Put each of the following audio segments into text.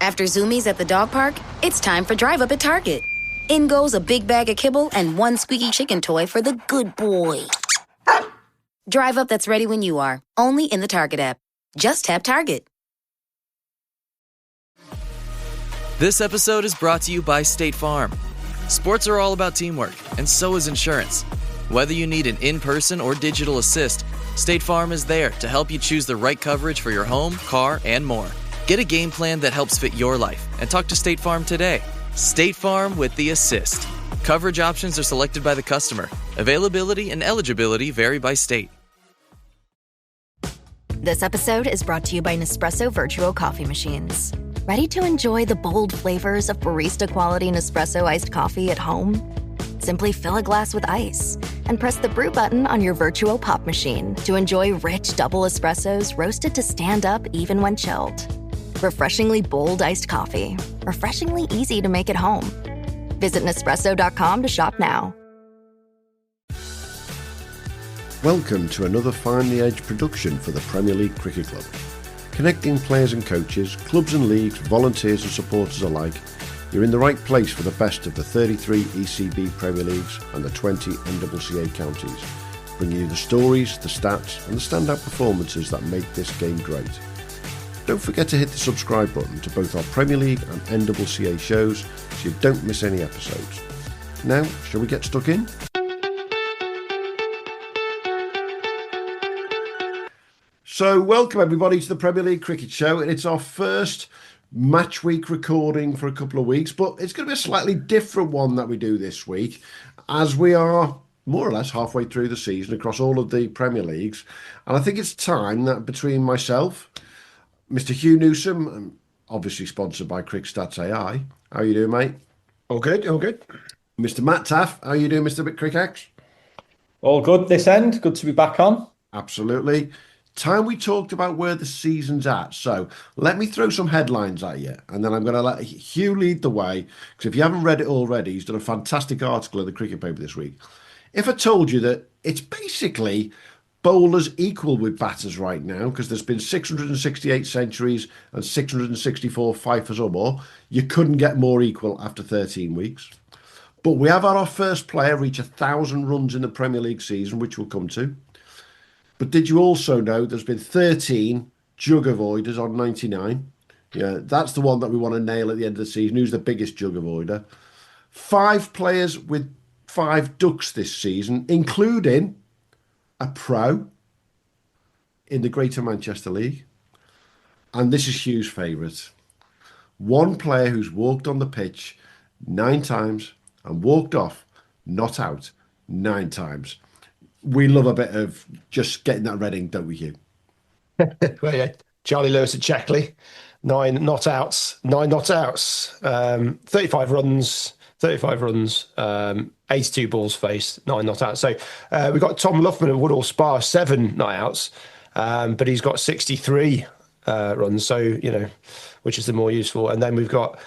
After Zoomies at the dog park, it's time for Drive Up at Target. In goes a big bag of kibble and one squeaky chicken toy for the good boy. Drive Up that's ready when you are, only in the Target app. Just tap Target. This episode is brought to you by State Farm. Sports are all about teamwork, and so is insurance. Whether you need an in-person or digital assist, State Farm is there to help you choose the right coverage for your home, car, and more. Get a game plan that helps fit your life and talk to State Farm today. State Farm with the assist. Coverage options are selected by the customer. Availability and eligibility vary by state. This episode is brought to you by Nespresso Virtual Coffee Machines. Ready to enjoy the bold flavors of barista-quality Nespresso iced coffee at home? Simply fill a glass with ice and press the brew button on your virtual pop machine to enjoy rich double espressos roasted to stand up even when chilled. Refreshingly bold iced coffee. Refreshingly easy to make at home. Visit Nespresso.com to shop now. Welcome to another Finely Edged production for the Premier League Cricket Club. Connecting players and coaches, clubs and leagues, volunteers and supporters alike, you're in the right place for the best of the 33 ECB Premier Leagues and the 20 NCCA counties, bringing you the stories, the stats and the standout performances that make this game great. Don't forget to hit the subscribe button to both our Premier League and NCCA shows so you don't miss any episodes. Now, shall we get stuck in? So, welcome everybody to the Premier League Cricket Show, and it's our first match week recording for a couple of weeks, but it's going to be a slightly different one that we do this week, as we are more or less halfway through the season across all of the Premier Leagues, and I think it's time that between myself, Mr. Hugh Newsome, obviously sponsored by Cric Stats AI, how are you doing, mate? All good, all good. Mr. Matt Taaffe, how are you doing, Mr. Cric X? All good this end, good to be back on. Absolutely. Time we talked about where the season's at. So let me throw some headlines at you, and then I'm going to let Hugh lead the way, because if you haven't read it already, he's done a fantastic article in the cricket paper this week. If I told you that it's basically bowlers equal with batters right now, because there's been 668 centuries and 664 fifers or more, you couldn't get more equal after 13 weeks. But we have had our first player reach 1,000 runs in the Premier League season, which we'll come to. But did you also know there's been 13 jug avoiders on 99? Yeah, that's the one that we want to nail at the end of the season. Who's the biggest jug avoider? 5 players with 5 ducks this season, including a pro in the Greater Manchester League. And this is Hugh's favourite. One player who's walked on the pitch 9 times and walked off, not out, 9 times. We love a bit of just getting that reading, don't we, Hugh? Well, yeah. Charlie Lewis at Checkley, 9 not outs, 35 runs, 82 balls faced, 9 not outs. So we've got Tom Luffman at Woodall Spa, 7 not outs, but he's got 63 runs, so, you know, which is the more useful. And then we've got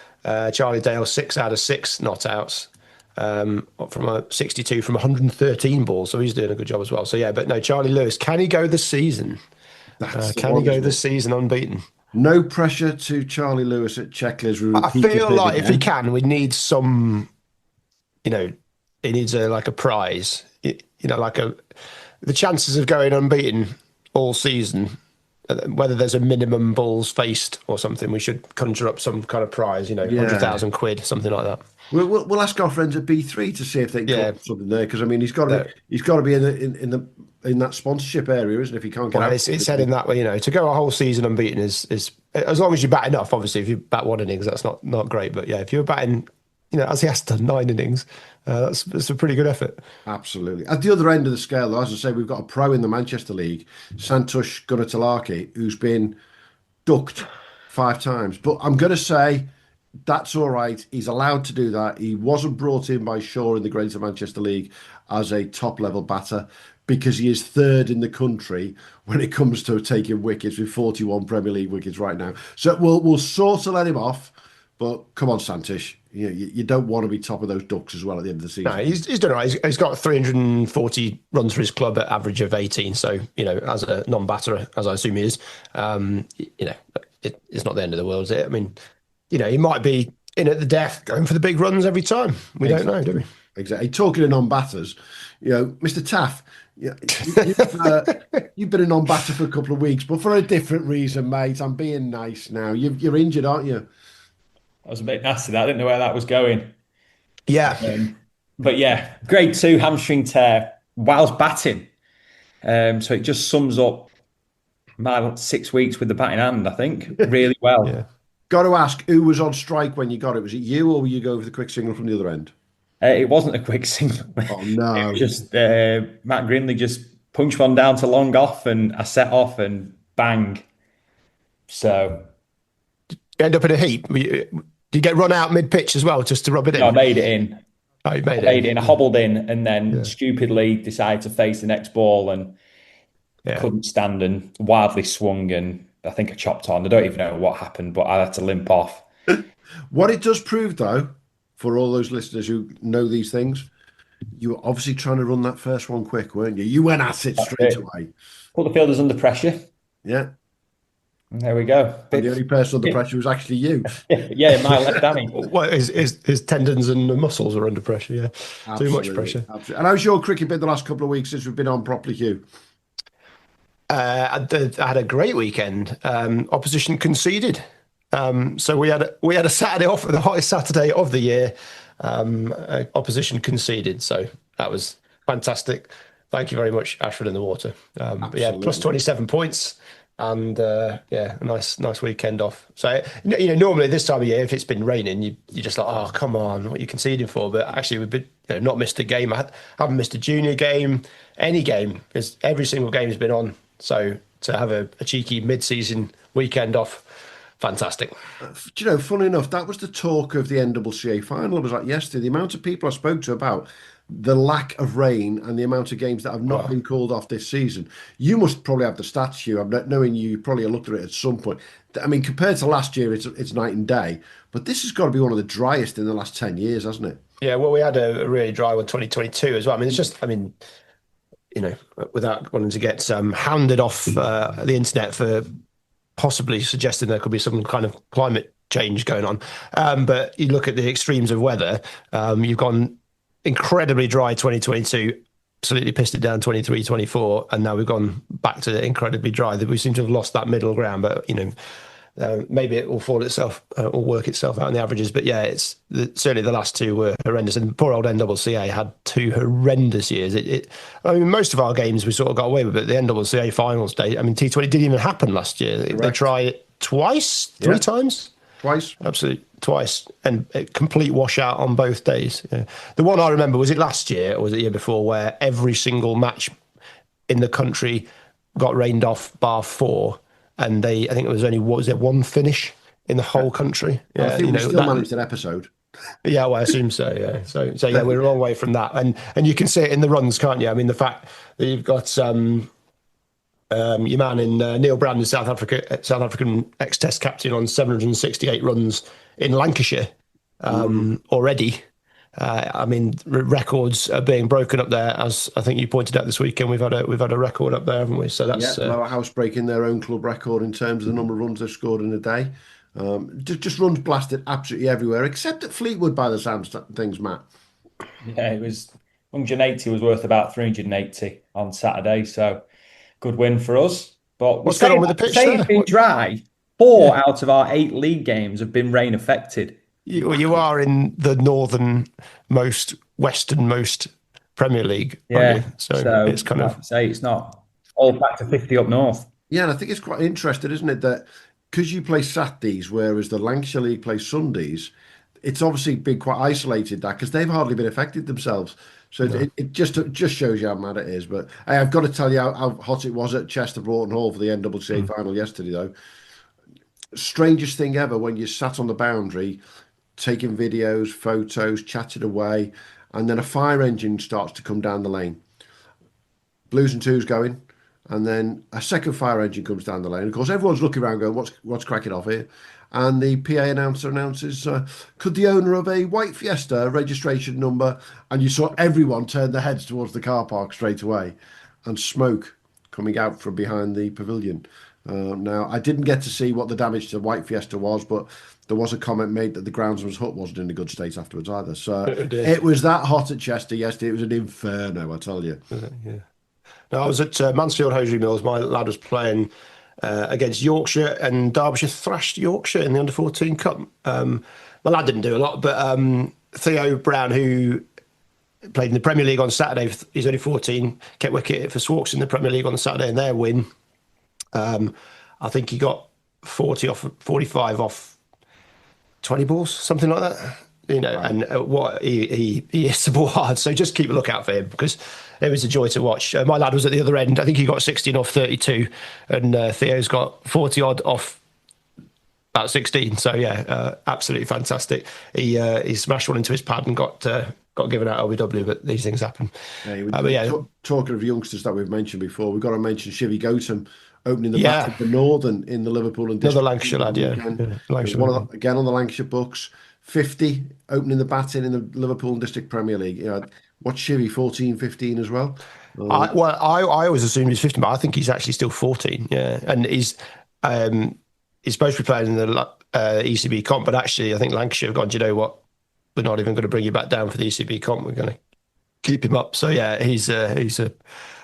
Charlie Dale, 6 out of 6 not outs. From a 62 from 113 balls, so he's doing a good job as well. So yeah, but no, Charlie Lewis, can he go this season? Can he go this season unbeaten? No pressure to Charlie Lewis at Checkley's. I feel like if he can, we need some, you know, he needs like a prize, you know, the chances of going unbeaten all season, whether there's a minimum balls faced or something, we should conjure up some kind of prize, you know, 100,000 quid, something like that. We'll ask our friends at B3 to see if they can come up with something there, because I mean he's got to be in that sponsorship area, isn't it? If he can't get out, it's heading that way. You know, to go a whole season unbeaten is as long as you bat enough. Obviously, if you bat 1 innings, that's not great. But yeah, if you're batting, you know, as he has done 9 innings, that's a pretty good effort. Absolutely. At the other end of the scale, though, as I say, we've got a pro in the Manchester League, Santosh Gunatilake, who's been ducked 5 times. But I'm going to say, that's all right. He's allowed to do that. He wasn't brought in by Shaw in the Greater Manchester League as a top-level batter because he is 3rd in the country when it comes to taking wickets with 41 Premier League wickets right now. So we'll sort of let him off. But come on, Santosh. You don't want to be top of those ducks as well at the end of the season. No, he's done all right. He's got 340 runs for his club at average of 18. So, you know, as a non-batter, as I assume he is, you know, it's not the end of the world, is it? I mean, he might be in at the death, going for the big runs every time. We don't know, do we? Exactly. Talking of non-batters, Mr. Taaffe, you've been a non-batter for a couple of weeks, but for a different reason, mate. I'm being nice now. You're injured, aren't you? I was a bit nasty. I didn't know where that was going. Yeah. But yeah, grade 2 hamstring tear whilst batting. So it just sums up my 6 weeks with the batting hand, I think, really well. Yeah. Got to ask, who was on strike when you got it? Was it you, or were you going for the quick signal from the other end? It wasn't a quick single. Oh no! It was just Matt Grindley just punched one down to long off, and I set off and bang. So you end up in a heap. Did you get run out mid pitch as well, just to rub it in? No, I made it in. Oh, you made it in. I hobbled in, and then stupidly decided to face the next ball, and couldn't stand, and wildly swung, and I think I chopped on. I don't even know what happened, but I had to limp off. What it does prove, though, for all those listeners who know these things, you were obviously trying to run that first one quick, weren't you? You went at it straight away. Put the fielders under pressure. Yeah. And there we go. And the only person under pressure was actually you. Yeah, my left hammy. Well, his tendons and muscles are under pressure, yeah. Absolutely, too much pressure. Absolutely. And how's your cricket been the last couple of weeks since we've been on properly, Hugh? I had a great weekend. Opposition conceded. So we had a Saturday off, the hottest Saturday of the year. Opposition conceded, so that was fantastic. Thank you very much, Ashford in the Water. But yeah, plus 27 points, and a nice weekend off. So normally this time of year, if it's been raining, you're just like, oh come on, what are you conceding for? But actually, we've been not missed a game. I haven't missed a junior game, any game, because every single game has been on. So to have a cheeky mid-season weekend off, fantastic. Funny enough, that was the talk of the NCCA final. It was like yesterday, the amount of people I spoke to about the lack of rain and the amount of games that have not been called off this season. You must probably have the stats, Hugh. I'm not knowing you probably looked at it at some point. I mean, compared to last year, it's night and day. But this has got to be one of the driest in the last 10 years, hasn't it? Yeah, well, we had a really dry one 2022 as well. I mean, it's just, without wanting to get hounded off the internet for possibly suggesting there could be some kind of climate change going on. But you look at the extremes of weather, you've gone incredibly dry 2022, absolutely pissed it down 23, 24, and now we've gone back to incredibly dry. That we seem to have lost that middle ground, but maybe it will fall itself or work itself out in the averages. But yeah, certainly the last two were horrendous, and poor old NCCA had two horrendous years. Most of our games we sort of got away with, but the NCCA finals day, T20 didn't even happen last year. Correct. They tried it three times. Twice. Absolutely, twice. And a complete washout on both days. Yeah. The one I remember, was it last year or was it the year before, where every single match in the country got rained off bar 4, and I think it was only, one finish in the whole country? Yeah, I think we still managed an episode. Yeah, well, I assume so, yeah. So yeah, we're a long way from that. And you can see it in the runs, can't you? I mean, the fact that you've got your man in Neil Brand in South African ex-Test captain on 768 runs in Lancashire already. Records are being broken up there, as I think you pointed out this weekend. We've had a record up there, haven't we? So that's Lower House breaking their own club record in terms of the number of runs they've scored in a day. Just runs blasted absolutely everywhere, except at Fleetwood by the sounds of things, Matt. Yeah, it was 180 was worth about 380 on Saturday, so good win for us. But what's going on with the pitch there? It's been dry. 4 out of our 8 league games have been rain affected. You are in the northernmost, westernmost Premier League, aren't you? So it's kind of it's not all back to 50 up north. Yeah, and I think it's quite interesting, isn't it, that because you play Saturdays, whereas the Lancashire League plays Sundays, it's obviously been quite isolated, that, because they've hardly been affected themselves. So it just shows you how mad it is. But I've got to tell you how hot it was at Chester Broughton Hall for the NCCA final yesterday, though. Strangest thing ever, when you sat on the boundary, taking videos, photos, chatting away, and then a fire engine starts to come down the lane. Blues and twos going, and then a second fire engine comes down the lane. Of course, everyone's looking around going, what's cracking off here? And the PA announcer announces, could the owner of a white Fiesta registration number, and you saw everyone turn their heads towards the car park straight away, and smoke coming out from behind the pavilion. Now, I didn't get to see what the damage to White Fiesta was, but there was a comment made that the groundsman's hut wasn't in a good state afterwards either. So it was that hot at Chester yesterday. It was an inferno, I tell you. Yeah. No, I was at Mansfield Hosiery Mills. My lad was playing against Yorkshire, and Derbyshire thrashed Yorkshire in the under-14 Cup. My lad didn't do a lot, but Theo Brown, who played in the Premier League on Saturday, he's only 14, kept wicket for Swalks in the Premier League on the Saturday, and their win. I think he got 45 off 20 balls, something like that. You know, right. And what he hits the ball hard. So just keep a lookout for him, because it was a joy to watch. My lad was at the other end. I think he got 16 off 32, and Theo's got 40 odd off about 16. So yeah, absolutely fantastic. He smashed one into his pad and got given out LBW, but these things happen. Talking of youngsters that we've mentioned before, we've got to mention Shivy Gotham opening the bat of the Northern in the Liverpool and another Lancashire lad, Lancashire again on the Lancashire books. 50 opening the batting in the Liverpool and District Premier League. You know, what's Shivy, 14, 15 as well? I always assumed he's 15, but I think he's actually still 14. Yeah, and he's supposed to be playing in the ECB comp, but actually I think Lancashire have gone, do you know what? We're not even going to bring you back down for the ECB comp. We're going to keep him up. So yeah, he's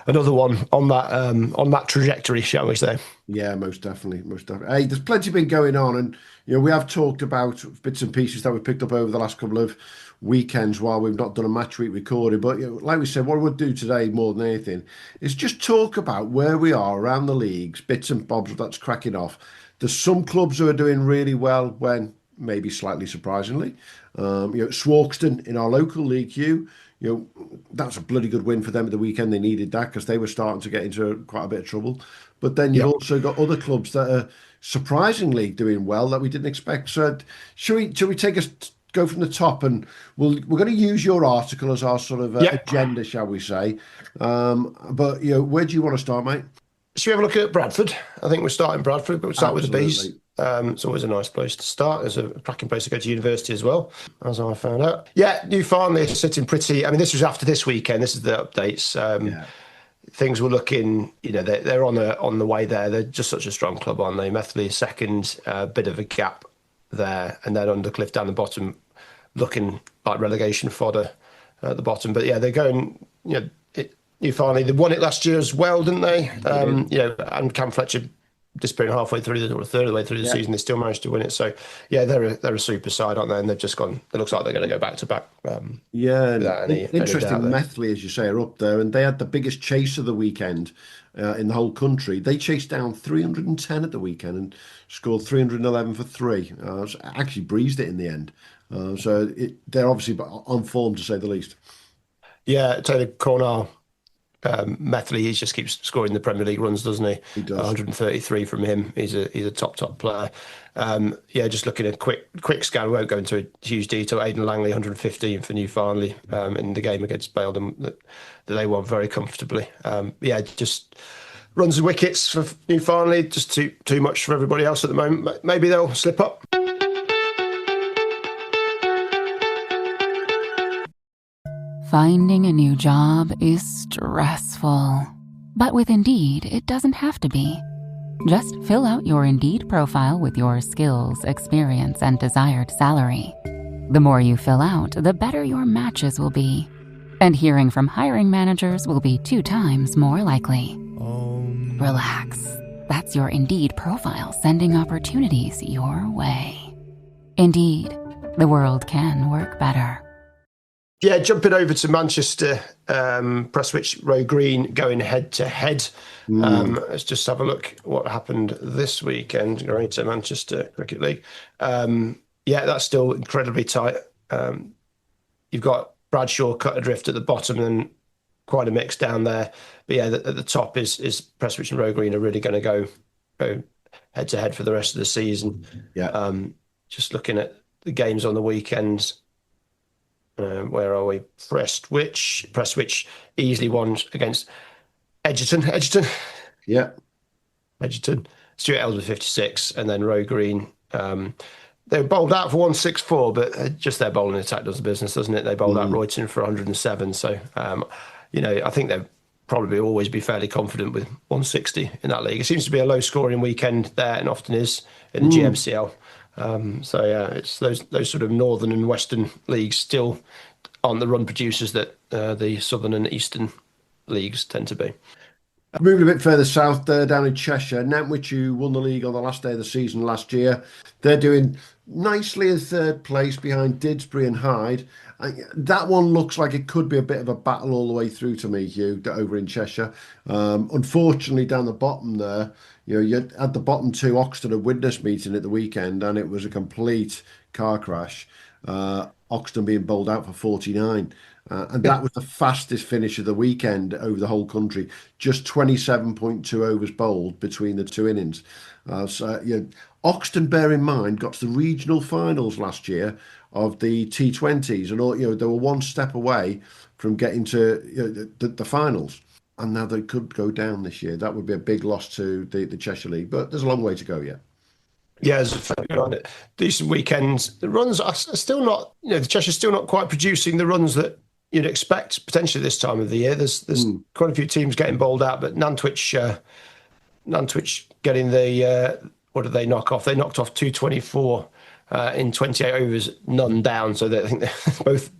another one on that trajectory, shall we say? Yeah, most definitely. Hey, there's plenty been going on, and we have talked about bits and pieces that we've picked up over the last couple of weekends while we've not done a match week recording. But like we said, what we'll do today more than anything is just talk about where we are around the leagues, bits and bobs that's cracking off. There's some clubs who are doing really well, when maybe slightly surprisingly. Swarkston in our local league, Hugh. That's a bloody good win for them at the weekend. They needed that because they were starting to get into quite a bit of trouble. But then you've also got other clubs that are surprisingly doing well that we didn't expect. So should we go from the top, and we're going to use your article as our sort of agenda, shall we say? But where do you want to start, mate? Should we have a look at Bradford? I think we're starting Bradford, but we'll start with the Bees. It's always a nice place to start. It's a cracking place to go to university as well, as I found out. Yeah, New Farnley are sitting pretty. I mean, this was after this weekend. This is the updates. Things were looking, they're on the way there. They're just such a strong club, aren't they? Methley is second, bit of a gap there, and then Undercliff down the bottom, looking like relegation fodder at the bottom. But yeah, they're going. New Farnley, they won it last year as well, didn't they? And Cam Fletcher disappearing halfway through or a third of the way through the season, they still managed to win it. So yeah, they're a super side, aren't they? And they've just gone. It looks like they're going to go back to back. Interesting. Methley, as you say, are up there, and they had the biggest chase of the weekend in the whole country. They chased down 310 at the weekend and scored 311 for three. Actually breezed it in the end. So they're obviously on form, to say the least. Yeah, Taylor Cornell. Methley, he just keeps scoring the Premier League runs, doesn't he? He does. 133 from him. He's a top player. Just looking at a quick scan. We won't go into a huge detail. Aidan Langley, 115 for New Farnley in the game against Baildon that they won very comfortably. Just runs and wickets for New Farnley. Just too much for everybody else at the moment. Maybe they'll slip up. Finding a new job is stressful. But with Indeed, it doesn't have to be. Just fill out your Indeed profile with your skills, experience, and desired salary. The more you fill out, the better your matches will be. And hearing from hiring managers will be 2 times more likely. Relax. That's your Indeed profile sending opportunities your way. Indeed, the world can work better. Yeah, jumping over to Manchester, Prestwich, Row Green going head-to-head. Let's just have a look what happened this weekend, going to Manchester Cricket League. That's still incredibly tight. You've got Bradshaw cut adrift at the bottom and quite a mix down there. But yeah, at the top is Prestwich and Row Green are really going to go head-to-head for the rest of the season. Yeah. Just looking at the games on the weekends. Where are we? Prestwich easily won against Edgerton. Yeah. Edgerton. Stuart Ellsworth 56, and then Row Green. They were bowled out for 164, but just their bowling attack does the business, doesn't it? They bowled out Royton for 107. So, I think probably always be fairly confident with 160 in that league. It seems to be a low scoring weekend there, and often is in the GMCL. So yeah, it's those sort of northern and western leagues still aren't the run producers that the southern and eastern leagues tend to be. Moving a bit further south there, down in Cheshire, Nantwich, who won the league on the last day of the season last year, they're doing nicely in third place behind Didsbury and Hyde. That one looks like it could be a bit of a battle all the way through to me, Hugh, over in Cheshire. Unfortunately, down the bottom there, you had the bottom two, Oxton and Widnes meeting at the weekend, and it was a complete car crash. Oxton being bowled out for 49. And that was the fastest finish of the weekend over the whole country. Just 27.2 overs bowled between the two innings. Oxton, bear in mind, got to the regional finals last year of the T20s, and they were one step away from getting to the finals. And now they could go down this year. That would be a big loss to the Cheshire League, but there's a long way to go yet. Yeah, it's a decent weekends. The runs are still not, the Cheshire's still not quite producing the runs that you'd expect potentially this time of the year. There's quite a few teams getting bowled out, but Nantwich getting what did they knock off? They knocked off 224 in 28 overs, none down. So I think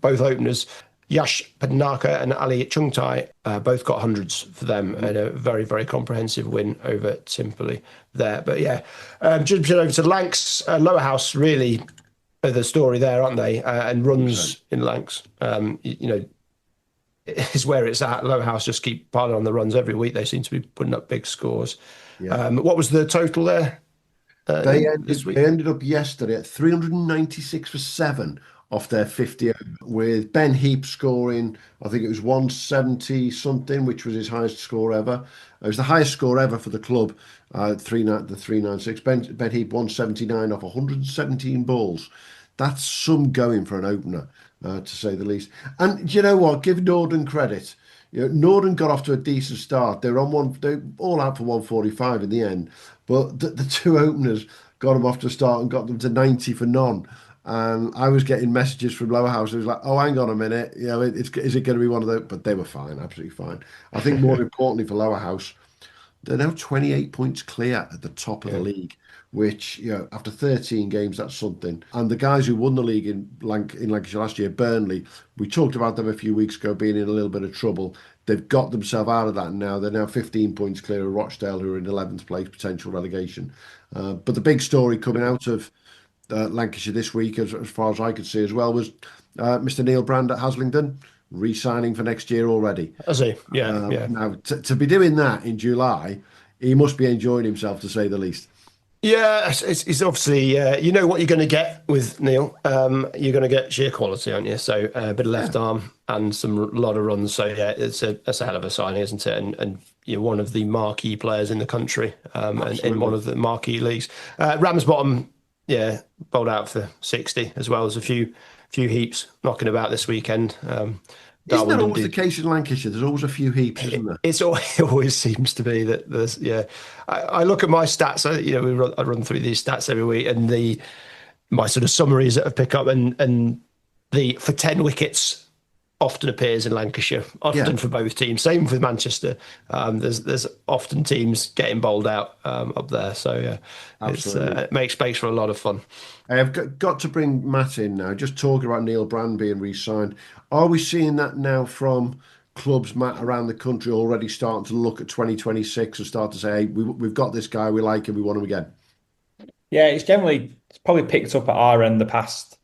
both openers, Yash Padnaka and Ali Chungtai, both got hundreds for them, and a very, very comprehensive win over Timperley there. But yeah, jumping over to Lancs, Lower House really are the story there, aren't they? And runs in Lancs, is where it's at. Lower House just keep piling on the runs every week. They seem to be putting up big scores. Yeah. What was the total there? They ended up yesterday at 396 for 7 off their 50, with Ben Heap scoring, I think it was 170 something, which was his highest score ever. It was the highest score ever for the club, the 396. Ben Heap 179 off 117 balls. That's some going for an opener, to say the least. And you know what? Give Norden credit. Norden got off to a decent start. They're all out for 145 in the end, but the two openers got them off to a start and got them to 90 for none. And I was getting messages from Lower House. It was like, "Oh, hang on a minute, is it going to be one of those?" But they were fine, absolutely fine. I think more importantly for Lower House, they're now 28 points clear at the top of the league, which, after 13 games, that's something. And the guys who won the league in Lancashire last year, Burnley, we talked about them a few weeks ago being in a little bit of trouble. They've got themselves out of that now. They're now 15 points clear of Rochdale, who are in 11th place, potential relegation. But the big story coming out of Lancashire this week, as far as I could see as well, was Mr. Neil Brand at Haslington re-signing for next year already. Has he? Yeah. Now, to be doing that in July, he must be enjoying himself, to say the least. Yeah, it's obviously, you know what you're going to get with Neil. You're going to get sheer quality, aren't you? So a bit of left arm and a lot of runs. So yeah, it's a hell of a signing, isn't it? And you're one of the marquee players in the country, and in one of the marquee leagues. Ramsbottom, bowled out for 60, as well as a few heaps knocking about this weekend. Isn't that always the case in Lancashire? There's always a few heaps, isn't there? It always seems to be that there's, I look at my stats, I run through these stats every week, and my sort of summaries that have picked up, and the for 10 wickets often appears in Lancashire, often for both teams. Same with Manchester. There's often teams getting bowled out up there. So it makes space for a lot of fun. I've got to bring Matt in now. Just talking about Neil Brand being re-signed. Are we seeing that now from clubs, Matt, around the country already starting to look at 2026 and start to say, hey, we've got this guy, we like him, we want him again? Yeah, it's probably picked up at our end the past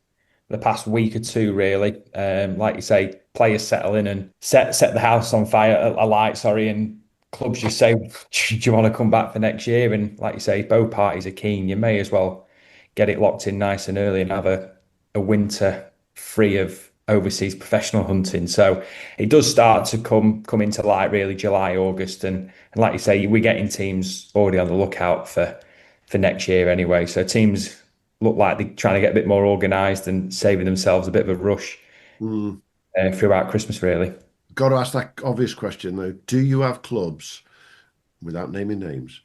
week or two, really. Like you say, players settle in and set the house on fire, alight, and clubs just say, do you want to come back for next year? And like you say, both parties are keen. You may as well get it locked in nice and early and have a winter free of overseas professional hunting. So it does start to come into light, really, July, August. And like you say, we're getting teams already on the lookout for next year anyway. So teams look like they're trying to get a bit more organised and saving themselves a bit of a rush throughout Christmas, really. Got to ask that obvious question, though. Do you have clubs, without naming names,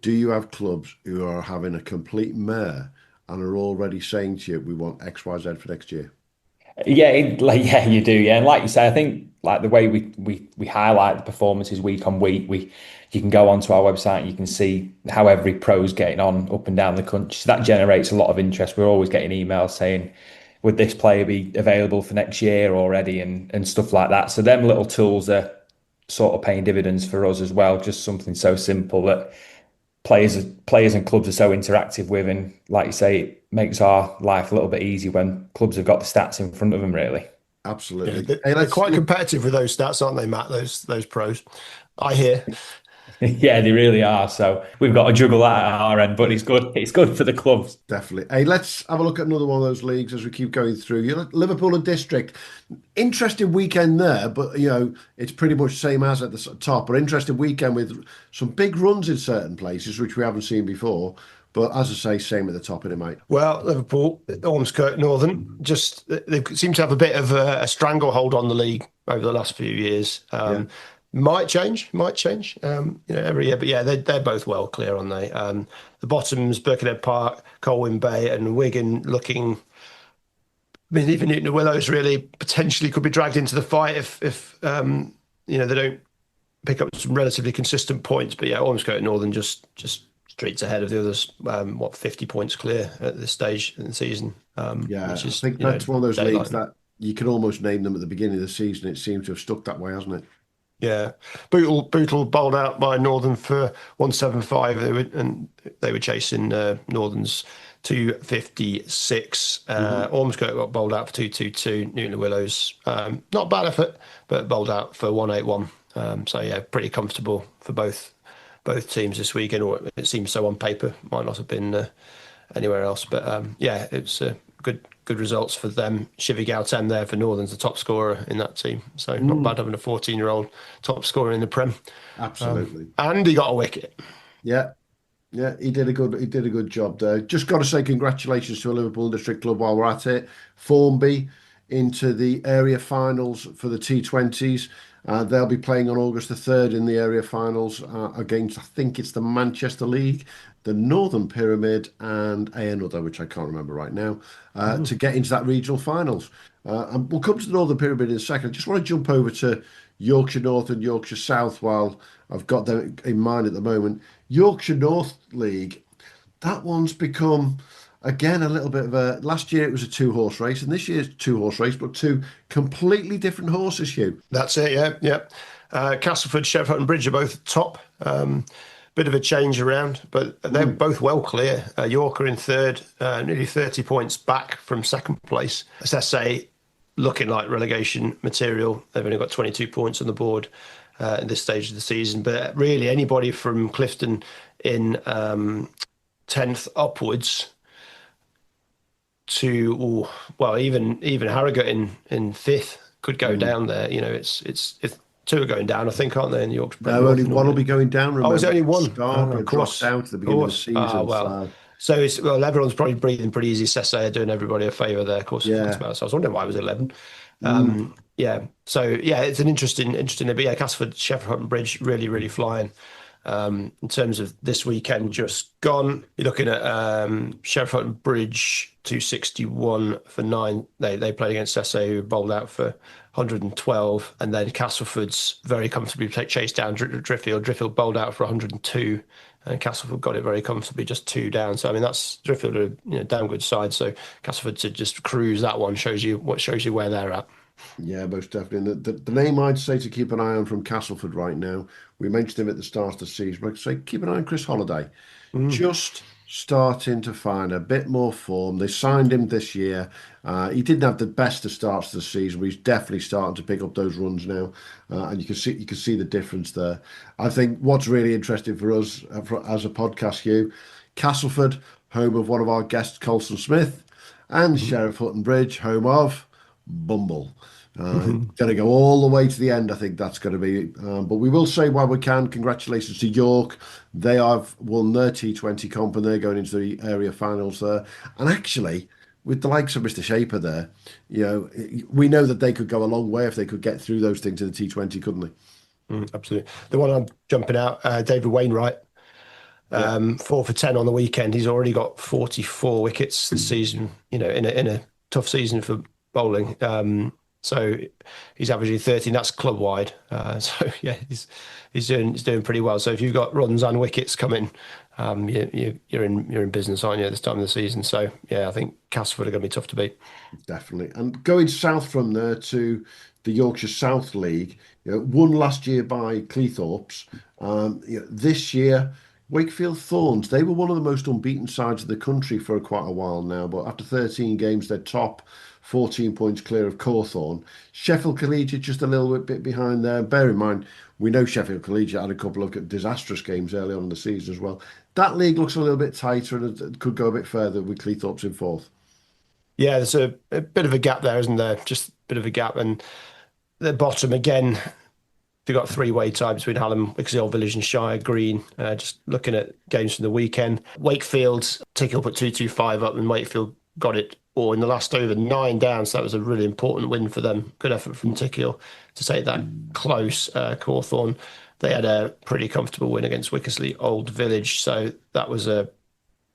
do you have clubs who are having a complete mare and are already saying to you, we want X, Y, Z for next year? Yeah, you do. Yeah, and like you say, I think like the way we highlight the performances week on week, you can go onto our website and you can see how every pro's getting on up and down the country. So that generates a lot of interest. We're always getting emails saying, would this player be available for next year already, and stuff like that. So them little tools are sort of paying dividends for us as well. Just something so simple that players and clubs are so interactive with, and like you say, it makes our life a little bit easier when clubs have got the stats in front of them, really. Absolutely. They're quite competitive with those stats, aren't they, Matt? Those pros, I hear. Yeah, they really are. So we've got to juggle that at our end, but it's good. It's good for the clubs. Definitely. Hey, let's have a look at another one of those leagues as we keep going through. Liverpool and District. Interesting weekend there, but it's pretty much same as at the top. But interesting weekend with some big runs in certain places, which we haven't seen before. But as I say, same at the top of it, mate. Well, Liverpool, Ormskirk, Northern, they seem to have a bit of a stranglehold on the league over the last few years. Might change every year, but yeah, they're both well clear, aren't they? The bottoms, Birkenhead Park, Colwyn Bay, and Wigan looking. I mean, even Newton Willows really potentially could be dragged into the fight if they don't pick up some relatively consistent points. But yeah, Ormskirk, Northern just streets ahead of the others. 50 points clear at this stage in the season? Which is, I think that's one of those leagues that you can almost name them at the beginning of the season. It seems to have stuck that way, hasn't it? Yeah, Bootle bowled out by Northern for 175. They were chasing Northern's 256. Ormskirk got bowled out for 222. Newton Willows, not bad effort, but bowled out for 181. So yeah, pretty comfortable for both teams this weekend, or it seems so on paper. Might not have been anywhere else, but it's good results for them. Shivi Gautam there for Northern's the top scorer in that team, so not bad having a 14-year-old top scorer in the Prem. Absolutely, and he got a wicket. Yeah, he did a good job there. Just got to say congratulations to a Liverpool District club while we're at it. Formby into the area finals for the T20s. They'll be playing on August the 3rd in the area finals against, I think it's the Manchester League, the Northern Pyramid, and another, which I can't remember right now, to get into that regional finals. And we'll come to the Northern Pyramid in a second. I just want to jump over to Yorkshire North and Yorkshire South while I've got them in mind at the moment. Yorkshire North League, that one's become, again, a little bit of a... Last year it was a 2-horse race, and this year's a 2-horse race, but 2 completely different horses, Hugh. That's it, yeah. Castleford, Sheffield and Bridge are both top. Bit of a change around, but they're both well clear. York are in third, nearly 30 points back from second place. SSA looking like relegation material. They've only got 22 points on the board at this stage of the season. But really, anybody from Clifton in 10th upwards to even Harrogate in 5th could go down there. It's 2 are going down, I think, aren't they, in Yorkshire? No, only one will be going down. Remember, is only one? Scarborough dropped out at the beginning of the season. So everyone's probably breathing pretty easy. Sesse doing everybody a favour there, of course. Yeah. So I was wondering why it was 11. So it's an interesting. But yeah, Castleford, Sheffield and Bridge really, really flying. In terms of this weekend just gone, you're looking at Sheffield and Bridge 261 for 9. They played against Sesse, who bowled out for 112, and then Castleford's very comfortably chased down Driffield. Driffield bowled out for 102, and Castleford got it very comfortably, just 2 down. So I mean, that's Driffield a damn good side. So Castleford to just cruise that one shows you where they're at. Yeah, most definitely. And the name I'd say to keep an eye on from Castleford right now, we mentioned him at the start of the season, but I'd say keep an eye on Chris Holliday. Just starting to find a bit more form. They signed him this year. He didn't have the best of starts to the season, but he's definitely starting to pick up those runs now, and you can see the difference there. I think what's really interesting for us as a podcast, Hugh, Castleford, home of one of our guests, Colson Smith, and Sheriff Hutton Bridge, home of Bumble. Going to go all the way to the end, I think that's going to be. But we will say while we can, congratulations to York. They have won their T20 comp and they're going into the area finals there. And actually, with the likes of Mr. Shaper there, we know that they could go a long way if they could get through those things in the T20, couldn't they? Absolutely. The one I'm jumping out, David Wainwright, 4 for 10 on the weekend. He's already got 44 wickets this season. In a tough season for bowling. So he's averaging 13. That's club wide. So yeah, he's doing pretty well. So if you've got runs and wickets coming, you're in business, aren't you, at this time of the season? So yeah, I think Castleford are going to be tough to beat. Definitely. And going south from there to the Yorkshire South League, won last year by Cleethorpes. This year, Wakefield Thorns, they were one of the most unbeaten sides of the country for quite a while now, but after 13 games, they're top, 14 points clear of Cawthorne. Sheffield Collegiate just a little bit behind there. Bear in mind, we know Sheffield Collegiate had a couple of disastrous games early on in the season as well. That league looks a little bit tighter and it could go a bit further with Cleethorpes in fourth. Yeah, there's a bit of a gap there, isn't there? Just a bit of a gap. And the bottom, again, they've got three-way tie between Hallam, Wixhill Village and Shire Green. Just looking at games from the weekend. Wakefield tick up at 225 up, and Wakefield got it all in the last over, 9 down. So that was a really important win for them. Good effort from Tickhill to take that close. Cawthorne, they had a pretty comfortable win against Wickersley Old Village. So that was a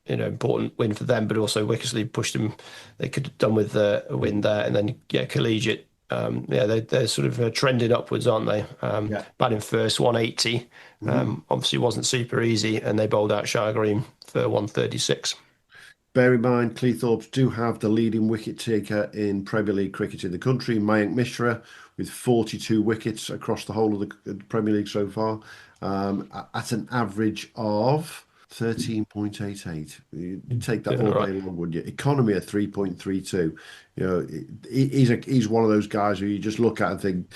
important win for them, but also Wickersley pushed them. They could have done with a win there. And then, Collegiate, they're sort of trending upwards, aren't they? Batting first, 180. Obviously wasn't super easy, and they bowled out Shire Green for 136. Bear in mind, Cleethorpes do have the leading wicket taker in Premier League cricket in the country, Mayank Mishra, with 42 wickets across the whole of the Premier League so far, at an average of 13.88. You'd take that all day long, wouldn't you? Economy at 3.32. He's one of those guys who you just look at and think,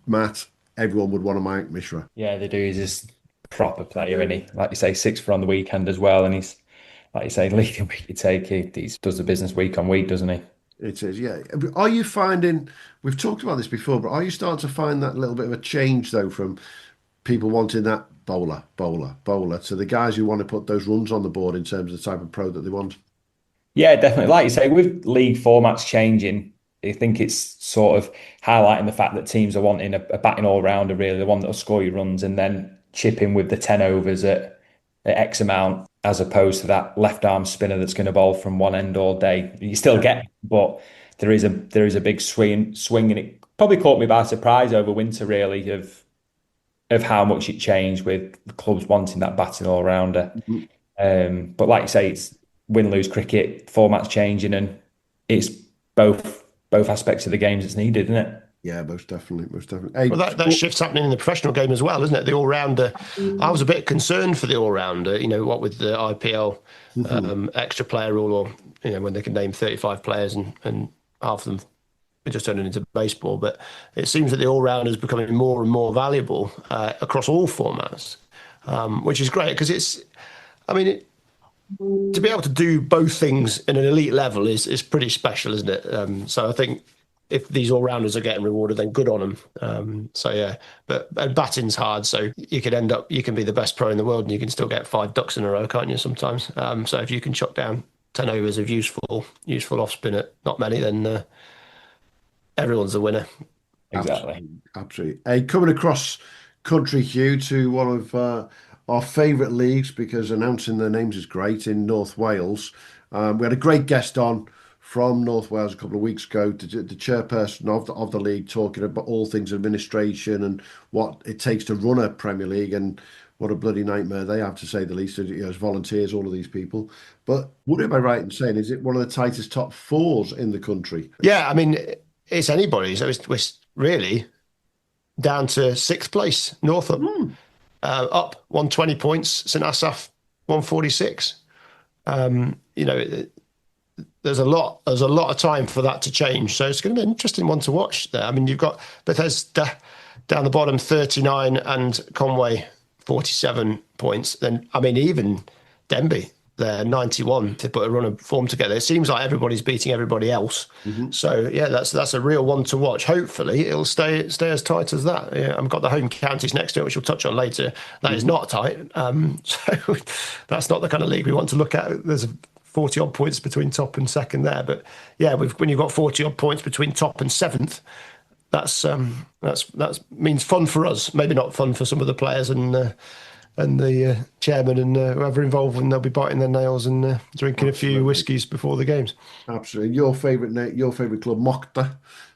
Matt, everyone would want a Mayank Mishra. Yeah, they do. He's just a proper player, isn't he? Like you say, 6 for on the weekend as well, and he's, like you say, leading wicket taker. He does the business week on week, doesn't he? It is, yeah. Are you finding, we've talked about this before, but are you starting to find that little bit of a change, though, from people wanting that bowler to the guys who want to put those runs on the board in terms of the type of pro that they want? Yeah, definitely. Like you say, with league formats changing, I think it's sort of highlighting the fact that teams are wanting a batting all-rounder, really, the one that'll score you runs, and then chip in with the 10 overs at X amount, as opposed to that left-arm spinner that's going to bowl from one end all day. You still get it, but there is a big swing, and it probably caught me by surprise over winter, really, of how much it changed with the clubs wanting that batting all-rounder. But like you say, it's win-lose cricket, formats changing, and it's both aspects of the games that's needed, isn't it? Yeah, most definitely. Hey, well, that shift's happening in the professional game as well, isn't it? The all-rounder. I was a bit concerned for the all-rounder, what with the IPL extra player rule, or, when they can name 35 players and half of them are just turning into baseball. But it seems that the all-rounder is becoming more and more valuable across all formats, which is great because to be able to do both things in an elite level is pretty special, isn't it? So I think if these all-rounders are getting rewarded, then good on them. But batting's hard, so you can be the best pro in the world and you can still get 5 ducks in a row, can't you, sometimes? So if you can chuck down 10 overs of useful off spin at not many, then everyone's a winner. Exactly. Absolutely. Hey, coming across country, Hugh, to one of our favourite leagues, because announcing their names is great, in North Wales. We had a great guest on from North Wales a couple of weeks ago, the chairperson of the league, talking about all things administration and what it takes to run a Premier League, and what a bloody nightmare they have, to say the least, as volunteers, all of these people. But what am I right in saying? Is it one of the tightest top 4s in the country? Yeah, it's anybody. So we're really down to 6th place, Northam. Up 120 points, St Asaph 146. There's a lot of time for that to change. So it's going to be an interesting one to watch there. You've got Bethesda down the bottom 39 and Conway 47 points. Then even Denby, they're 91 to put a run of form together. It seems like everybody's beating everybody else. So yeah, that's a real one to watch. Hopefully it'll stay as tight as that. Yeah, I've got the home counties next to it, which we'll touch on later. That is not tight. So that's not the kind of league we want to look at. There's 40 odd points between top and second there. But yeah, when you've got 40 odd points between top and 7th, that means fun for us. Maybe not fun for some of the players and the chairman and whoever involved, and they'll be biting their nails and drinking a few whiskies before the games. Absolutely. Your favourite club, Mokhtar,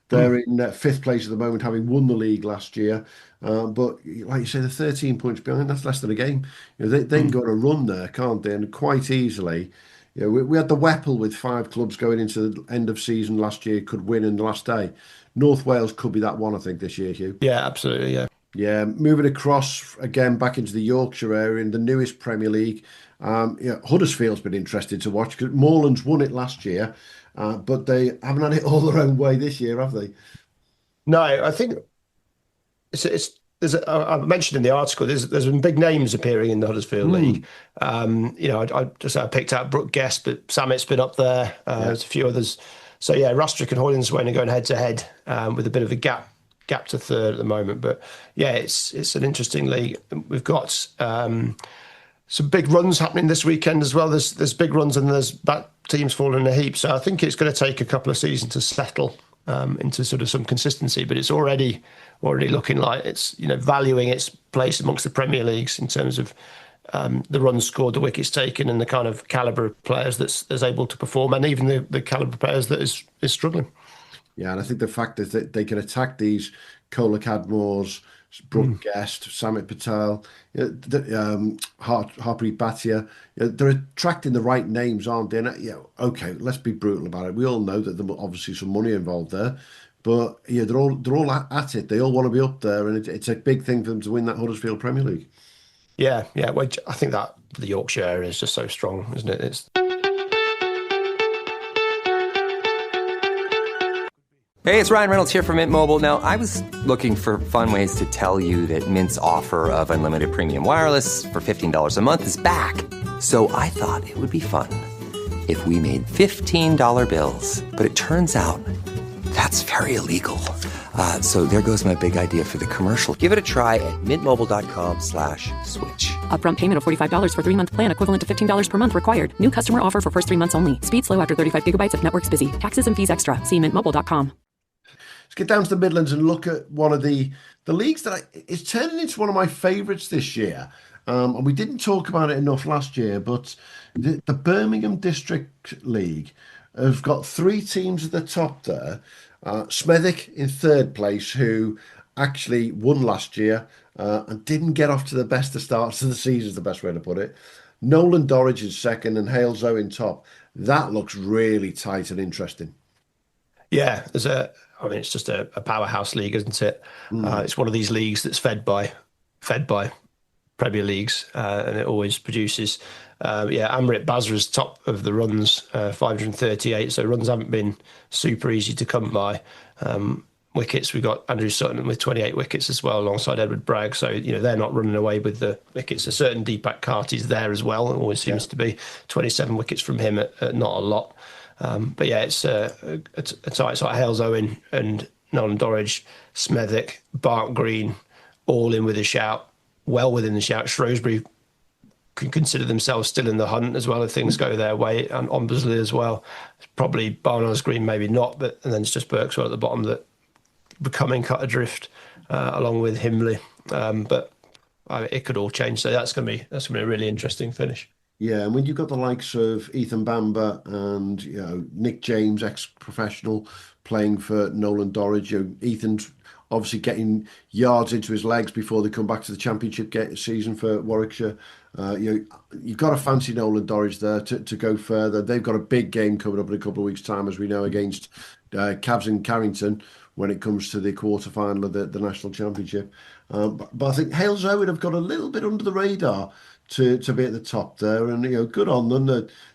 they're in 5th place at the moment, having won the league last year. But like you say, they're 13 points behind. That's less than a game. They can go on a run there, can't they? And quite easily. We had the Whipple with 5 clubs going into the end of season last year, could win in the last day. North Wales could be that one, I think, this year, Hugh. Yeah, absolutely, yeah. Yeah, moving across again back into the Yorkshire area in the newest Premier League. Huddersfield's been interesting to watch because Moreland's won it last year, but they haven't had it all their own way this year, have they? No, I think I mentioned in the article there's been big names appearing in the Huddersfield League. I picked out Brooke Guest, but Sammit's been up there. There's a few others. So yeah, Rustrick and Hoyland-Swain are going head to head with a bit of a gap to third at the moment. But yeah, it's an interesting league. We've got some big runs happening this weekend as well. There's big runs and there's back teams falling in a heap. So I think it's going to take a couple of seasons to settle into sort of some consistency. But it's already looking like it's valuing its place amongst the Premier Leagues in terms of the runs scored, the wickets taken, and the kind of calibre of players that's able to perform, and even the calibre of players that is struggling. Yeah, and I think the fact is that they can attack these Kola Cadmores, Brooke Guest, Samit Patel, Harpreet Bhatia, they're attracting the right names, aren't they? And, okay, let's be brutal about it. We all know that there's obviously some money involved there, but they're all at it. They all want to be up there, and it's a big thing for them to win that Huddersfield Premier League. Yeah. Well, I think that the Yorkshire area is just so strong, isn't it? Hey, it's Ryan Reynolds here from Mint Mobile. Now, I was looking for fun ways to tell you that Mint's offer of unlimited premium wireless for $15 a month is back. So I thought it would be fun if we made $15 bills. But it turns out that's very illegal. So there goes my big idea for the commercial. Give it a try at mintmobile.com/switch. Upfront payment of $45 for 3-month plan, equivalent to $15 per month required. New customer offer for first 3 months only. Speed slow after 35 gigabytes if network's busy. Taxes and fees extra. See mintmobile.com. Let's get down to the Midlands and look at one of the leagues that is turning into one of my favourites this year. And we didn't talk about it enough last year, but the Birmingham District League have got 3 teams at the top there. Smethwick in 3rd place, who actually won last year and didn't get off to the best of starts of the season, is the best way to put it. Nolan Dorridge in 2nd and Halesoe in top. That looks really tight and interesting. Yeah, it's just a powerhouse league, isn't it? It's one of these leagues that's fed by Premier Leagues, and it always produces. Amrit Basra's top of the runs, 538. So runs haven't been super easy to come by. Wickets, we've got Andrew Sutton with 28 wickets as well, alongside Edward Bragg. So they're not running away with the wickets. A certain Deepak Karti's there as well. It always seems to be 27 wickets from him at not a lot. But yeah, it's like Halesoe and Nolan Dorridge, Smethwick, Bart Green, all in with a shout, well within the shout. Shrewsbury can consider themselves still in the hunt as well if things go their way, and Ombersley as well. Probably Barnard's Green, maybe not, and then it's just Berkswell at the bottom that becoming cut adrift, along with Himley. But it could all change. So that's going to be a really interesting finish. Yeah, and when you've got the likes of Ethan Bamber and Nick James, ex-professional, playing for Nolan Dorridge, Ethan's obviously getting yards into his legs before they come back to the Championship season for Warwickshire. You've got to fancy Nolan Dorridge there to go further. They've got a big game coming up in a couple of weeks' time, as we know, against Cavs and Carrington when it comes to the quarter-final of the National Championship. But I think Halesoe would have got a little bit under the radar to be at the top there, and good on them.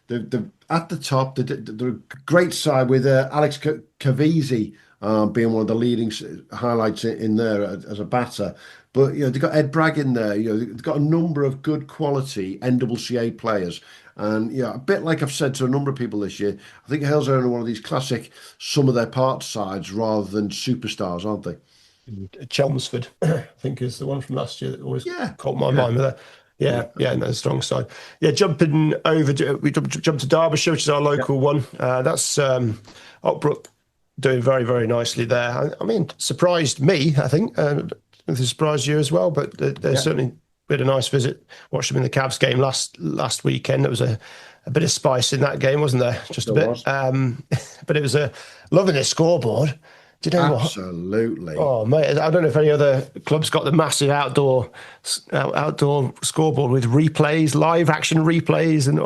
They're at the top. They're a great side with Alex Kavisi being one of the leading highlights in there as a batter. But they've got Ed Bragg in there. They've got a number of good quality NCCA players, and a bit like I've said to a number of people this year, I think Halesoe are one of these classic sum of their parts sides rather than superstars, aren't they? Chelmsford, I think, is the one from last year that always caught my mind with that. Yeah, and that's a strong side. Yeah, jumping over, we jumped to Derbyshire, which is our local one. That's Ockbrook doing very, very nicely there. I mean, surprised me, I think. It surprised you as well, but they're certainly we had a nice visit. Watched them in the Cavs game last weekend. There was a bit of spice in that game, wasn't there? Just a bit. But it was loving this scoreboard. Do you know what? Absolutely. Oh, mate, I don't know if any other clubs got the massive outdoor scoreboard with replays, live action replays, and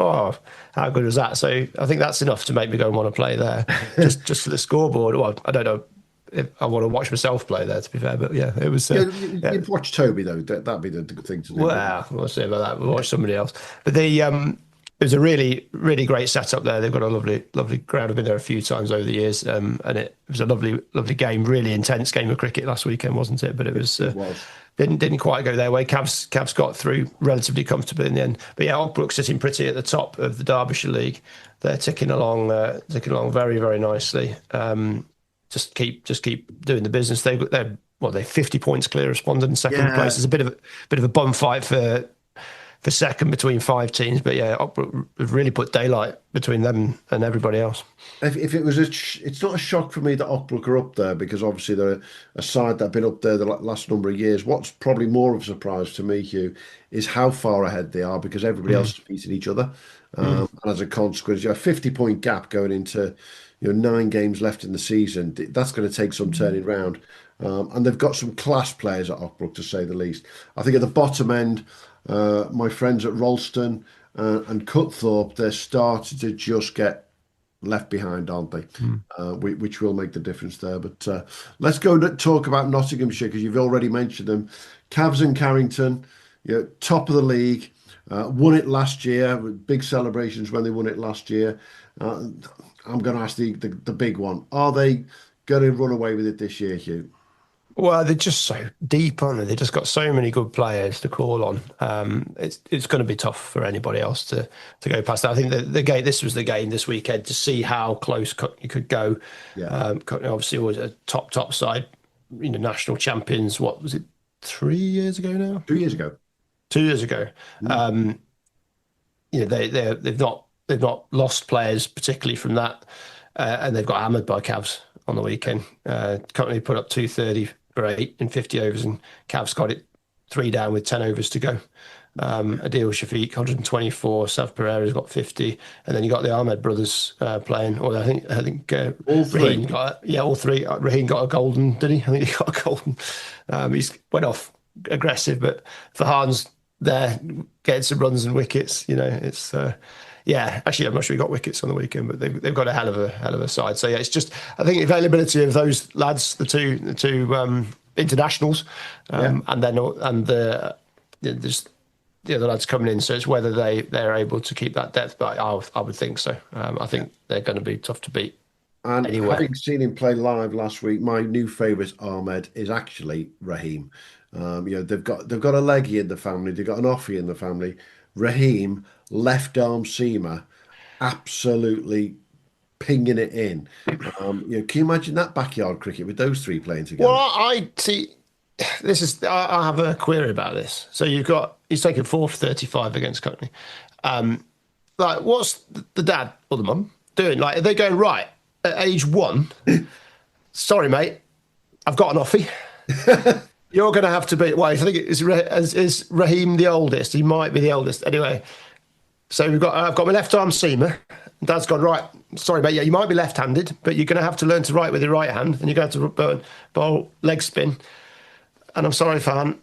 how good was that? So I think that's enough to make me go and want to play there. just for the scoreboard. Well, I don't know if I want to watch myself play there, to be fair, but yeah, it was. You'd watch Toby though. That'd be the thing to do. Well, we'll see about that. We'll watch somebody else. But it was a really, really great setup there. They've got a lovely, lovely crowd. I've been there a few times over the years, and it was a lovely, lovely game. Really intense game of cricket last weekend, wasn't it? But it was. Didn't quite go their way. Cavs got through relatively comfortably in the end. But yeah, Oakbrook sitting pretty at the top of the Derbyshire League. They're ticking along very, very nicely. Just keep doing the business. They're 50 points clear of Spondon in second place. There's a bit of a bum fight for second between 5 teams, but yeah, Oakbrook have really put daylight between them and everybody else. If it was it's not a shock for me that Oakbrook are up there, because obviously they're a side that have been up there the last number of years. What's probably more of a surprise to me, Hugh, is how far ahead they are, because everybody else is beating each other, and as a consequence, you have a 50-point gap going into 9 games left in the season. That's going to take some turning round, and they've got some class players at Oakbrook, to say the least. I think at the bottom end, my friends at Ralston and Cutthorpe, they're starting to just get left behind, aren't they? Which will make the difference there. But let's go talk about Nottinghamshire, because you've already mentioned them. Cavs and Carrington, top of the league, won it last year with big celebrations when they won it last year. I'm going to ask the big one. Are they going to run away with it this year, Hugh? Well, they're just so deep, aren't they? They've just got so many good players to call on. It's going to be tough for anybody else to go past that. I think the game. This was the game this weekend to see how close you could go. Yeah. Obviously, it was a top side. National champions. What was it? 3 years ago now. 2 years ago. 2 years ago. They've not lost players particularly from that, and they've got hammered by Cavs on the weekend. Currently put up 230 for 8 in 50 overs, and Cavs got it 3 down with 10 overs to go. Adil Shafiq 124, Sav Pereira's got 50, and then you got the Ahmed brothers playing. Or I think all three. Raheem all three. Raheem got a golden, did he? I think he got a golden. He's went off aggressive, but Farhan's there getting some runs and wickets. It's. Actually, I'm not sure he got wickets on the weekend, but they've got a hell of a side. So yeah, it's just, I think, availability of those lads, the two internationals, and the other lads coming in. So it's whether they're able to keep that depth. But I would think so. I think they're going to be tough to beat. And anyway, having seen him play live last week, my new favourite Ahmed is actually Raheem. They've got a leggy in the family. They've got an offie in the family. Raheem, left arm seamer, absolutely pinging it in. Can you imagine that backyard cricket with those three playing together? Well, I see. I have a query about this. So he's taken 4 for 35 against Cockney. What's the dad or the mum doing? Are they going, right at age 1? Sorry, mate, I've got an offie. You're going to have to be. Well, I think is Raheem the oldest? He might be the oldest. Anyway, so I've got my left arm seamer. Dad's gone, right. Sorry, mate. Yeah, you might be left-handed, but you're going to have to learn to write with your right hand, and you're going to have to bowl leg spin. And I'm sorry, Farhan,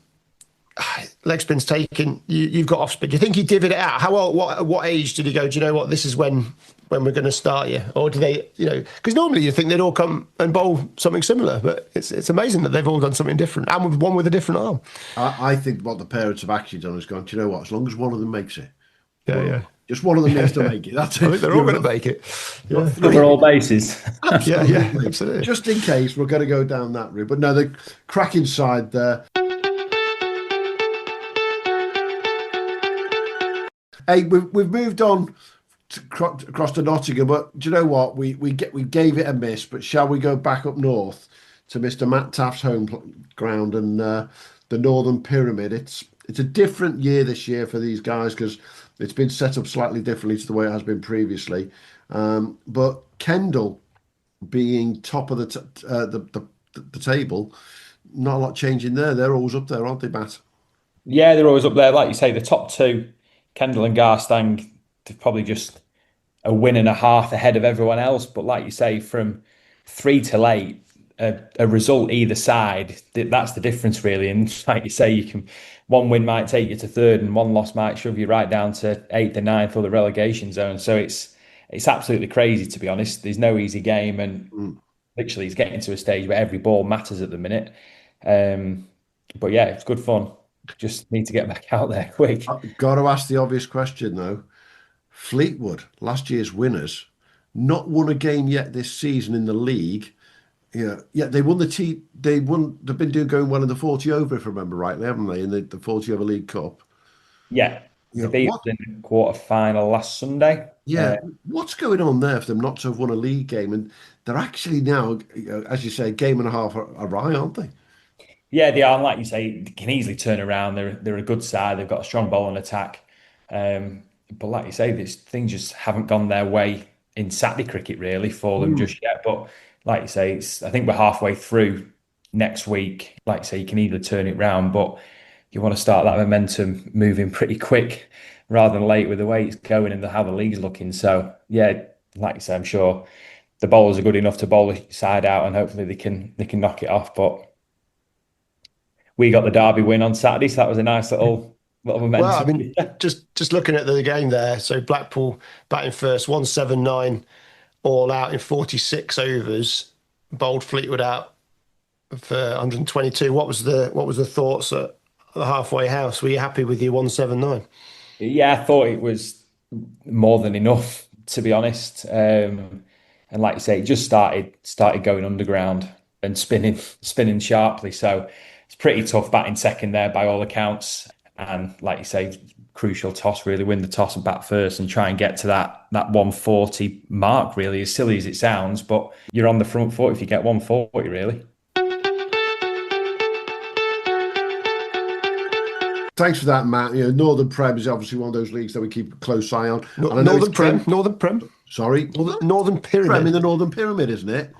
leg spin's taken. You've got off spin. Do you think he divvied it out? How old? What age did he go? Do you know what? This is when we're going to start you, or do they? Because normally you think they'd all come and bowl something similar, but it's amazing that they've all done something different, and with one with a different arm. I think what the parents have actually done is gone, do you know what? As long as one of them makes it, yeah. Just one of them needs to make it. That's it. I think they're all going to make it. Yeah. Cover all bases. Absolutely. Yeah, absolutely. Just in case we're going to go down that route. But no, the cracking side there. Hey, we've moved on across to Nottingham, but do you know what? We gave it a miss, but shall we go back up north to Mr. Matt Taaffe's home ground and the Northern Pyramid? It's a different year this year for these guys because it's been set up slightly differently to the way it has been previously. But Kendal being top of the table, not a lot changing there. They're always up there, aren't they, Matt? Yeah, they're always up there. Like you say, the top two, Kendall and Garstang, they're probably just a win and a half ahead of everyone else. But like you say, from 3 to 8, a result either side, that's the difference really. And like you say, one win might take you to third, and one loss might shove you right down to eighth and ninth or the relegation zone. So it's absolutely crazy, to be honest. There's no easy game, and literally it's getting to a stage where every ball matters at the minute. Um, but yeah, it's good fun. Just need to get back out there quick. I've got to ask the obvious question though. Fleetwood, last year's winners, not won a game yet this season in the league. Yeah, they won the T. They won. They've been going well in the 40 over, if I remember rightly, haven't they? In the 40 over League Cup. Yeah, You they know, beat what? us in the quarter final last Sunday. Yeah, what's going on there for them not to have won a league game? And they're actually now, as you say, a game and a half awry, aren't they? Yeah, they are. And like you say, they can easily turn around. They're a good side. They've got a strong bowling attack. But like you say, things just haven't gone their way in Saturday cricket really for them just yet. But like you say, I think we're halfway through next week. Like you say, you can either turn it round, but you want to start that momentum moving pretty quick rather than late with the way it's going and how the league's looking. So yeah, like you say, I'm sure the bowlers are good enough to bowl the side out, and hopefully they can knock it off. But we got the Derby win on Saturday, so that was a nice little Well, I momentum. mean, just looking at the game there. So Blackpool batting first, 179 all out in 46 overs. Bowled Fleetwood out for 122. What was the thoughts at the halfway house? Were you happy with your 179? Yeah, I thought it was more than enough, to be honest. And like you say, it just started going underground and spinning sharply. So it's pretty tough batting second there by all accounts. And like you say, crucial toss, really win the toss and bat first and try and get to that 140 mark, really, as silly as it sounds. But you're on the front foot if you get 140, really. Thanks for that, Matt. Northern Prem is obviously one of those leagues that we keep a close eye on. And I know Northern it's Prem, Northern Prem, Sorry, Northern Prem in Pyramid. the Northern Pyramid, isn't it?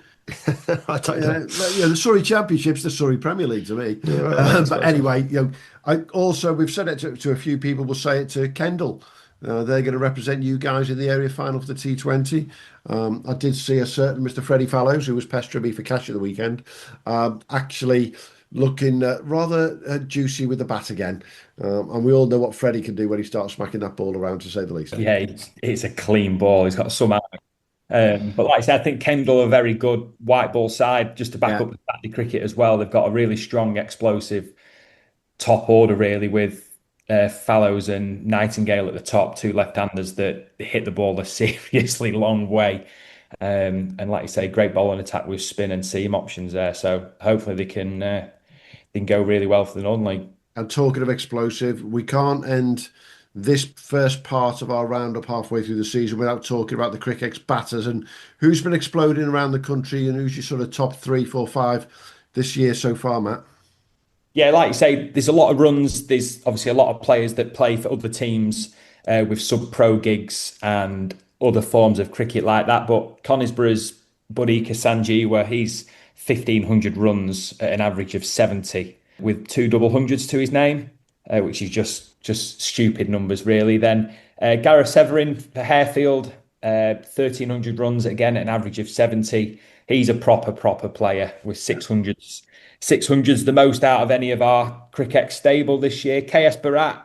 I don't know. The Surrey Championship's the Surrey Premier League to me. Yeah, right, But anyway, we've said it to a few people. We'll say it to Kendall. They're going to represent you guys in the area final for the T20. I did see a certain Mr. Freddie Fallows, who was pestering me for cash at the weekend, actually looking rather juicy with the bat again. And we all know what Freddie can do when he starts smacking that ball around, to say the least. Yeah, it's a clean ball. He's got some out. But like I said, I think Kendall are a very good white ball side just to back Yeah. up the Saturday cricket as well. They've got a really strong, explosive top order, really, with Fallows and Nightingale at the top, two left-handers that hit the ball a seriously long way. And like you say, great bowling attack with spin and seam options there. So hopefully they can go really well for the Northern League. And talking of explosive, we can't end this first part of our roundup halfway through the season without talking about the Cricket's batters and who's been exploding around the country and who's your sort of top 3, 4, 5 this year so far, Matt. Yeah, like you say, there's a lot of runs. There's obviously a lot of players that play for other teams with sub-pro gigs and other forms of cricket like that. But Conisborough's Buddy Kasanji, where he's 1,500 runs at an average of 70 with two double hundreds to his name, which is just stupid numbers, really. Then Gareth Severin for Harefield, 1,300 runs again at an average of 70. He's a proper player with 600s. 600's the most out of any of our cricket stable this year. KS Barat,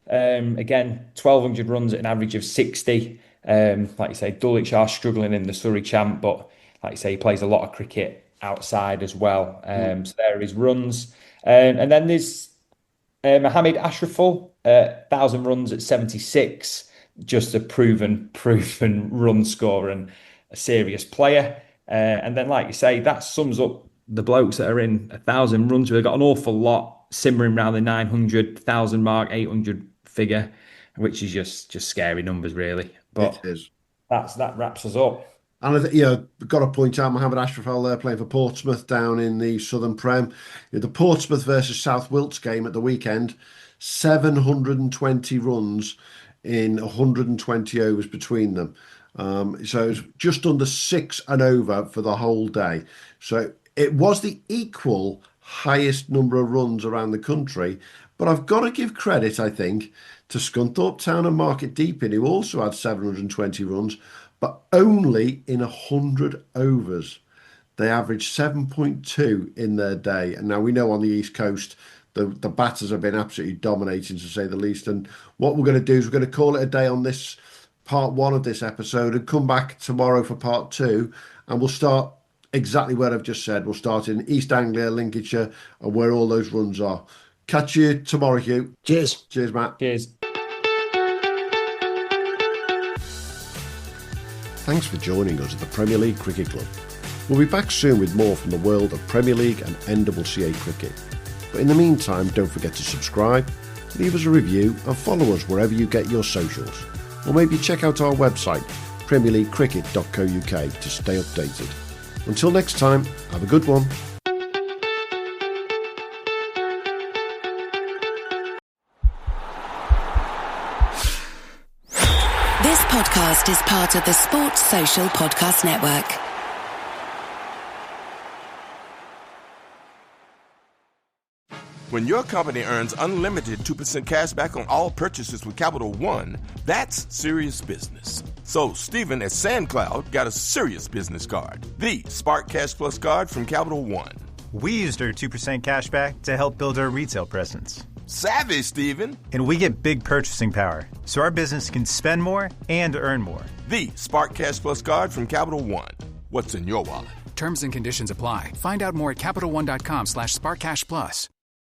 again, 1,200 runs at an average of 60. Like you say, Dulwich are struggling in the Surrey champ, but like you say, he plays a lot of cricket outside as well. So there are his runs. And then there's Mohammed Ashraful, 1,000 runs at 76. Just a proven run scorer and a serious player. And then, like you say, that sums up the blokes that are in 1,000 runs. We've got an awful lot simmering around the 900,000 mark, 800 figure, which is just scary numbers, really. But It is. that wraps us up. And got to point out Mohammed Ashrafal there playing for Portsmouth down in the Southern Prem. The Portsmouth versus South Wilts game at the weekend, 720 runs in 120 overs between them. So it's just under 6 and over for the whole day. So it was the equal highest number of runs around the country, But I've got to give credit, I think, to Scunthorpe Town and Market Deeping, who also had 720 runs, but only in 100 overs. They averaged 7.2 in their day. And now we know on the East Coast, the batters have been absolutely dominating, to say the least. And what we're going to do is we're going to call it a day on this part 1 of this episode and come back tomorrow for part 2. And we'll start exactly where I've just said. We'll start in East Anglia, Lincolnshire, and where all those runs are. Catch you tomorrow, Hugh. Cheers. Cheers, Matt. Cheers. Thanks for joining us at the Premier League Cricket Club. We'll be back soon with more from the world of Premier League and NCCA cricket. But in the meantime, don't forget to subscribe, leave us a review and follow us wherever you get your socials. Or maybe check out our website, premierleaguecricket.co.uk, to stay updated. Until next time, have a good one. This podcast is part of the Sports Social Podcast Network. When your company earns unlimited 2% cash back on all purchases with Capital One, that's serious business. So Stephen at SandCloud got a serious business card, the Spark Cash Plus card from Capital One. We used our 2% cash back to help build our retail presence. Savvy, Stephen. And we get big purchasing power, so our business can spend more and earn more. The Spark Cash Plus card from Capital One. What's in your wallet? Terms and conditions apply. Find out more at CapitalOne.com/SparkCashPlus.